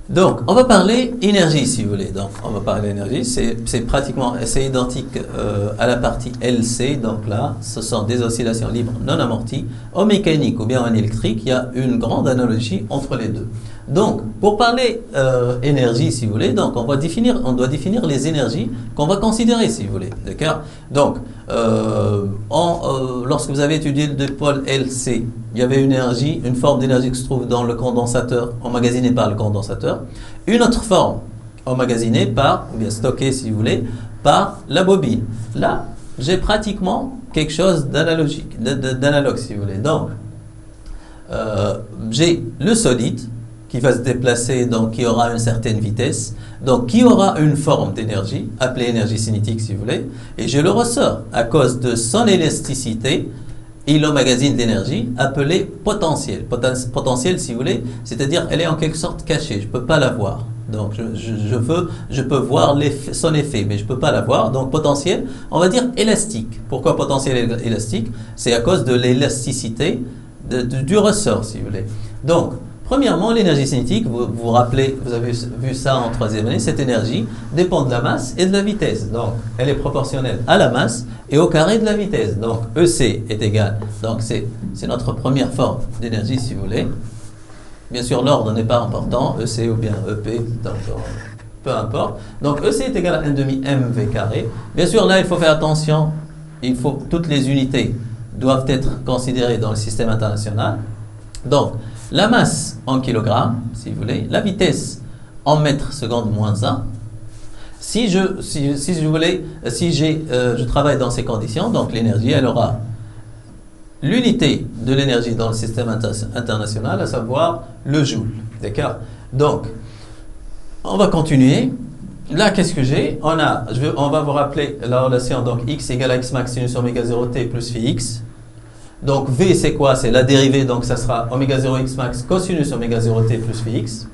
Donc, on va parler énergie, si vous voulez. Donc, on va parler énergie. C'est pratiquement, c'est identique à la partie LC. Donc là, ce sont des oscillations libres non amorties. En mécanique ou bien en électrique, il y a une grande analogie entre les deux. Donc, pour parler énergie, si vous voulez, donc on doit définir les énergies qu'on va considérer, si vous voulez. D'accord? Donc, lorsque vous avez étudié le dipôle LC, il y avait une forme d'énergie qui se trouve dans le condensateur, emmagasinée par le condensateur. Une autre forme, emmagasinée par, ou bien stockée, si vous voulez, par la bobine. Là, j'ai pratiquement quelque chose d'analogique, d'analogue, si vous voulez. Donc, j'ai le solide qui va se déplacer, donc qui aura une certaine vitesse, donc qui aura une forme d'énergie, appelée énergie cinétique si vous voulez, et je le ressors à cause de son élasticité, il emmagasine d'énergie appelée potentiel. Potentiel si vous voulez, c'est-à-dire elle est en quelque sorte cachée, je ne peux pas la voir. Donc je peux voir son effet, mais je ne peux pas la voir. Donc potentiel, on va dire élastique. Pourquoi potentiel élastique? C'est à cause de l'élasticité du ressort si vous voulez. Donc, premièrement, l'énergie cinétique, vous vous rappelez, vous avez vu ça en troisième année, cette énergie dépend de la masse et de la vitesse. Donc, elle est proportionnelle à la masse et au carré de la vitesse. Donc, EC est égal. Donc, c'est notre première forme d'énergie, si vous voulez. Bien sûr, l'ordre n'est pas important, EC ou bien EP, donc peu importe. Donc, EC est égal à 1 demi mv carré. Bien sûr, là, il faut faire attention. Toutes les unités doivent être considérées dans le système international. Donc, la masse en kilogrammes, si vous voulez, la vitesse en mètres secondes moins 1. Si je travaille dans ces conditions, donc l'énergie, elle aura l'unité de l'énergie dans le système international, à savoir le joule. D'accord? Donc, on va continuer. Là, qu'est-ce que j'ai? On va vous rappeler la relation, donc x égale à x max sinus oméga 0 t plus phi x. Donc V c'est quoi? C'est la dérivée, donc ça sera oméga 0 x max cosinus oméga 0 t plus phi x.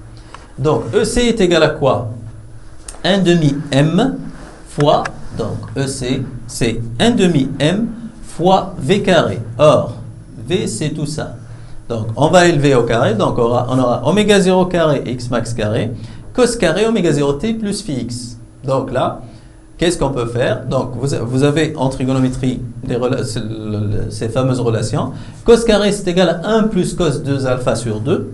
Donc EC est égal à quoi? 1 demi m fois, donc EC c'est 1 demi m fois V carré. Or, V c'est tout ça. Donc on va élever au carré, donc on aura oméga 0 carré x max carré, cos carré oméga 0 t plus phi x. Donc là, qu'est-ce qu'on peut faire? Donc, vous avez en trigonométrie ces fameuses relations. Cos carré, c'est égal à 1 plus cos 2 alpha sur 2.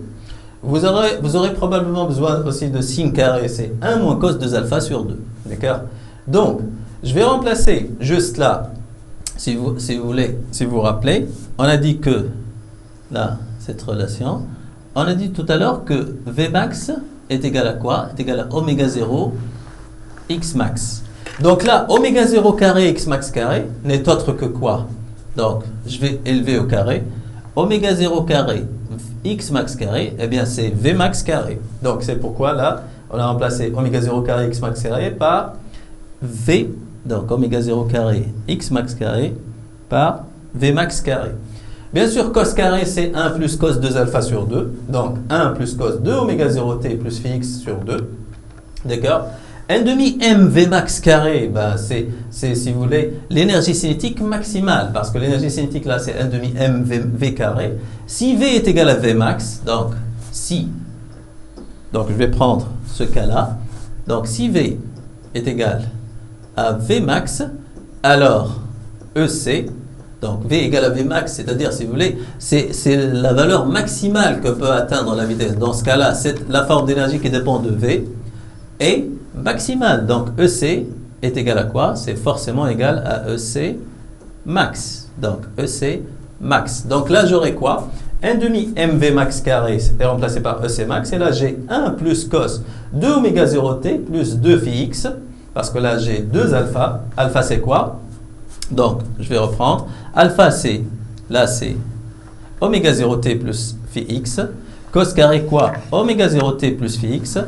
Vous aurez probablement besoin aussi de sin carré, c'est 1 moins cos 2 alpha sur 2. D'accord? Donc, je vais remplacer juste là, si vous vous rappelez, on a dit que, là, cette relation, on a dit tout à l'heure que V max est égal à quoi? Est égal à oméga 0 x max. Donc là, oméga 0 carré x max carré n'est autre que quoi? Donc, je vais élever au carré. Oméga 0 carré x max carré, eh bien c'est V max carré. Donc c'est pourquoi là, on a remplacé oméga 0 carré x max carré par V, donc oméga 0 carré x max carré par V max carré. Bien sûr, cos carré c'est 1 plus cos 2 alpha sur 2. Donc 1 plus cos 2 oméga 0 t plus phi x sur 2. D'accord? 1 demi m V max carré, ben c'est si vous voulez l'énergie cinétique maximale, parce que l'énergie cinétique là c'est 1 demi m v carré. Si V est égal à V max, donc je vais prendre ce cas-là. Donc si V est égal à V max, alors EC, donc V égale à V max, c'est-à-dire si vous voulez, c'est la valeur maximale que peut atteindre la vitesse. Dans ce cas-là, c'est la forme d'énergie qui dépend de V et maximale. Donc EC est égal à quoi? C'est forcément égal à EC max. Donc EC max. Donc là j'aurai quoi? 1 demi mv max carré est remplacé par EC max. Et là j'ai 1 plus cos 2 oméga 0 t plus 2 phi x. Parce que là j'ai 2 alpha. Alpha c'est quoi? Donc je vais reprendre. Alpha c'est, là c'est oméga 0 t plus phi x. Cos carré quoi? Oméga 0 t plus phi x.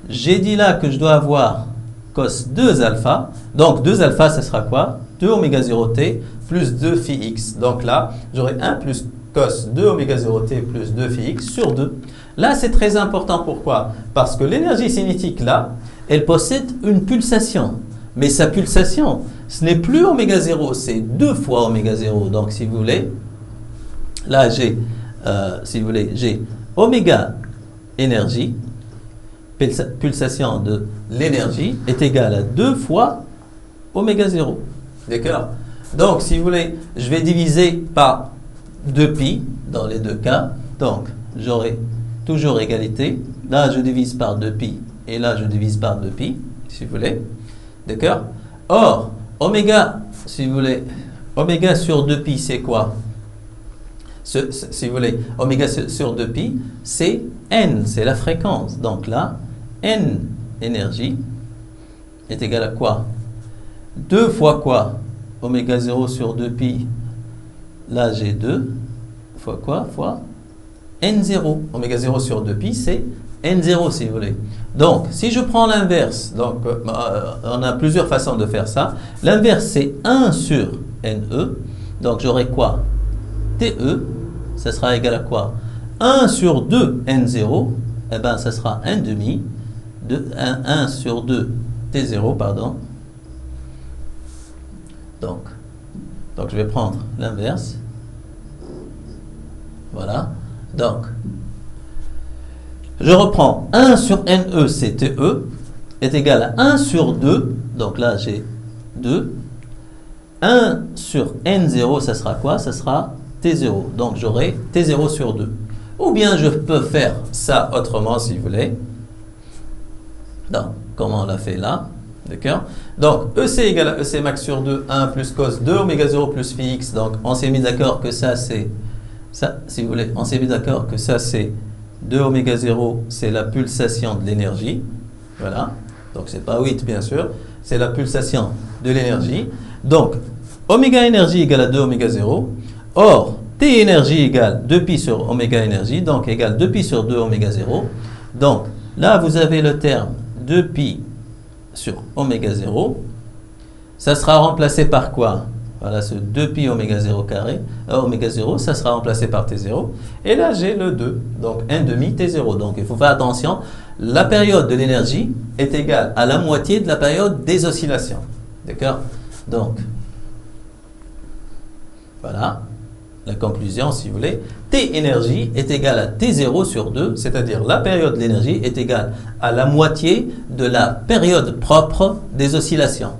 J'ai dit là que je dois avoir cos 2 alpha. Donc 2 alpha, ça sera quoi? 2 oméga 0 t plus 2 phi x. Donc là, j'aurai 1 plus cos 2 oméga 0 t plus 2 phi x sur 2. Là, c'est très important. Pourquoi? Parce que l'énergie cinétique, là, elle possède une pulsation. Mais sa pulsation, ce n'est plus oméga 0, c'est 2 fois oméga 0. Donc, si vous voulez, là, j'ai oméga énergie pulsations de l'énergie est égale à 2 fois oméga 0. D'accord? Donc, si vous voulez, je vais diviser par 2pi dans les deux cas. Donc, j'aurai toujours égalité. Là, je divise par 2pi et là, je divise par 2pi, si vous voulez. D'accord? Or, oméga, si vous voulez, oméga sur 2pi, c'est quoi? Si vous voulez, oméga sur 2pi, c'est n, c'est la fréquence. Donc là, n énergie est égal à quoi? 2 fois quoi? Oméga 0 sur 2pi, là j'ai 2, fois quoi? Fois n0. Oméga 0 sur 2pi, c'est n0 si vous voulez. Donc, si je prends l'inverse, donc on a plusieurs façons de faire ça. L'inverse, c'est 1 sur ne. Donc, j'aurai quoi? TE, ça sera égal à quoi? 1 sur 2 n0, eh bien, ça sera 1 demi, 1 sur 2 t0, pardon. Donc, je vais prendre l'inverse. Voilà. Donc, je reprends 1 sur NE, c'est TE, est égal à 1 sur 2. Donc là, j'ai 2. 1 sur N0, ça sera quoi? Ça sera T0. Donc, j'aurai T0 sur 2. Ou bien, je peux faire ça autrement, si vous voulez. Donc, comment on l'a fait là? D'accord? Donc, EC égale à EC max sur 2, 1 plus cos 2 oméga 0 plus phi x. Donc, on s'est mis d'accord que ça, c'est... Ça, si vous voulez, on s'est mis d'accord que ça, c'est 2 oméga 0, c'est la pulsation de l'énergie. Voilà. Donc, c'est pas 8, bien sûr. C'est la pulsation de l'énergie. Donc, oméga énergie égale à 2 oméga 0. Or, T énergie égale 2pi sur oméga énergie. Donc, égale 2pi sur 2 oméga 0. Donc, là, vous avez le terme 2pi sur oméga 0. Ça sera remplacé par quoi? Voilà, ce 2pi oméga 0 carré, oméga 0, ça sera remplacé par T0. Et là, j'ai le 2, donc 1 demi T0. Donc, il faut faire attention, la période de l'énergie est égale à la moitié de la période des oscillations. D'accord? Donc, voilà, la conclusion, si vous voulez. T énergie est égale à T0 sur 2, c'est-à-dire la période de l'énergie est égale à la moitié de la période propre des oscillations.